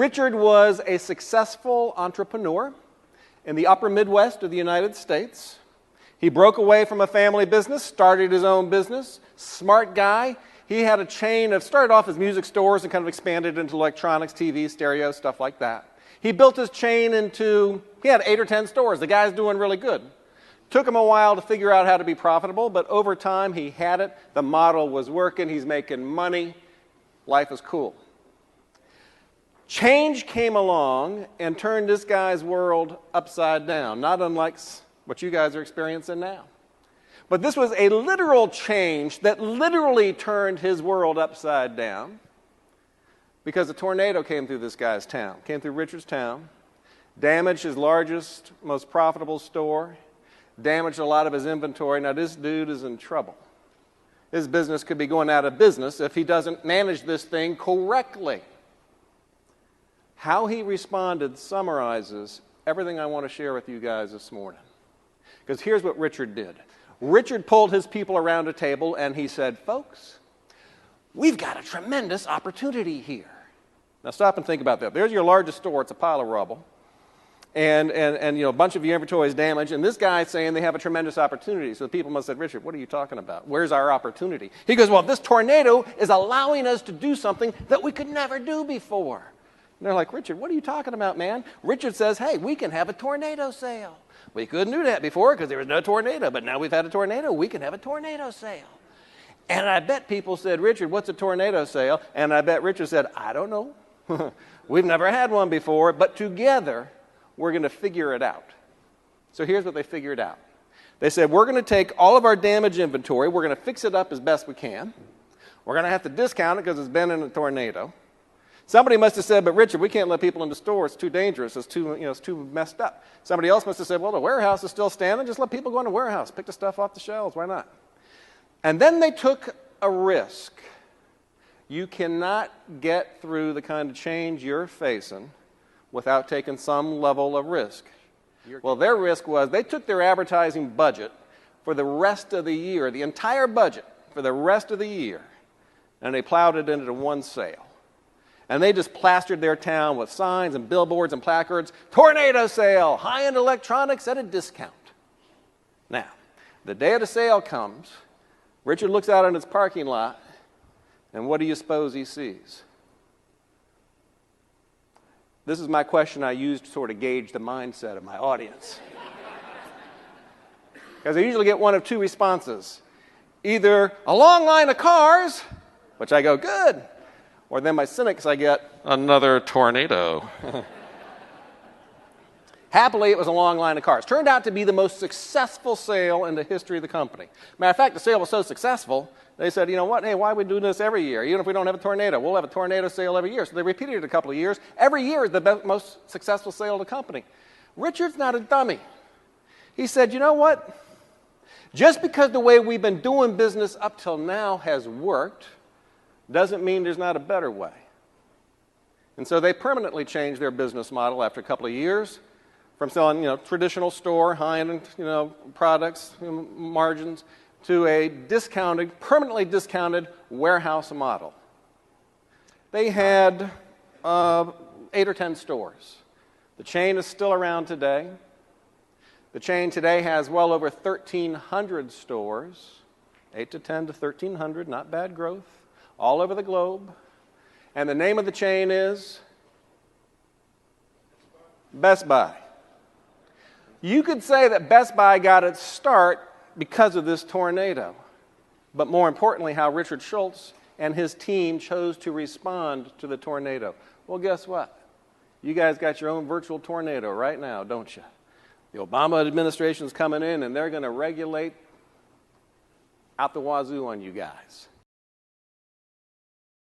Richard was a successful entrepreneur in the upper Midwest of the United States. He broke away from a family business, started his own business. Smart guy. He had a chain of, started off as music stores and kind of expanded into electronics, TV, stereo, stuff like that. He built his chain into, he had 8 or 10 stores. The guy's doing really good. Took him a while to figure out how to be profitable, but over time he had it. The model was working. He's making money. Life is cool. Change came along and turned this guy's world upside down, not unlike what you guys are experiencing now. But this was a literal change that literally turned his world upside down because a tornado came through this guy's town, came through Richard's town, damaged his largest, most profitable store, damaged a lot of his inventory. Now, this dude is in trouble. His business could be going out of business if he doesn't manage this thing correctly. How he responded summarizes everything I want to share with you guys this morning. Because here's what Richard did. Richard pulled his people around a table and he said, folks, we've got a tremendous opportunity here. Now stop and think about that. There's your largest store. It's a pile of rubble. And you know, a bunch of your inventory is damaged. And this guy's saying they have a tremendous opportunity. So the people must have said, Richard, what are you talking about? Where's our opportunity? He goes, well, this tornado is allowing us to do something that we could never do before. And they're like, Richard, what are you talking about, man? Richard says, hey, we can have a tornado sale. We couldn't do that before because there was no tornado, but now we've had a tornado, we can have a tornado sale. And I bet people said, Richard, what's a tornado sale? And I bet Richard said, I don't know. We've never had one before, but together we're going to figure it out. So here's what they figured out. They said, we're going to take all of our damaged inventory, we're going to fix it up as best we can. We're going to have to discount it because it's been in a tornado. Somebody must have said, but Richard, we can't let people in the store. It's too dangerous. It's too messed up. Somebody else must have said, well, the warehouse is still standing. Just let people go in the warehouse. Pick the stuff off the shelves. Why not? And then they took a risk. You cannot get through the kind of change you're facing without taking some level of risk. Well, their risk was they took their advertising budget for the rest of the year, the entire budget for the rest of the year, and they plowed it into one sale. And they just plastered their town with signs and billboards and placards, tornado sale, high-end electronics at a discount. Now, the day of the sale comes, Richard looks out on his parking lot, and what do you suppose he sees? This is my question I use to sort of gauge the mindset of my audience. Because I usually get one of two responses. Either a long line of cars, which I go, good. Or then my cynics, I get another tornado. Happily, it was a long line of cars. Turned out to be the most successful sale in the history of the company. Matter of fact, the sale was so successful, they said, you know what, hey, why are we doing this every year? Even if we don't have a tornado, we'll have a tornado sale every year. So they repeated it a couple of years. Every year is the most successful sale of the company. Richard's not a dummy. He said, you know what? Just because the way we've been doing business up till now has worked, doesn't mean there's not a better way. And so they permanently changed their business model after a couple of years from selling, traditional store, high-end, products, margins, to a discounted, permanently discounted warehouse model. They had 8 or 10 stores. The chain is still around today. The chain today has well over 1,300 stores, 8 to 10 to 1,300, not bad growth, all over the globe. And the name of the chain is Best Buy. You could say that Best Buy got its start because of this tornado. But more importantly, how Richard Schultz and his team chose to respond to the tornado. Well, guess what? You guys got your own virtual tornado right now, don't you? The Obama administration's coming in, and they're going to regulate out the wazoo on you guys.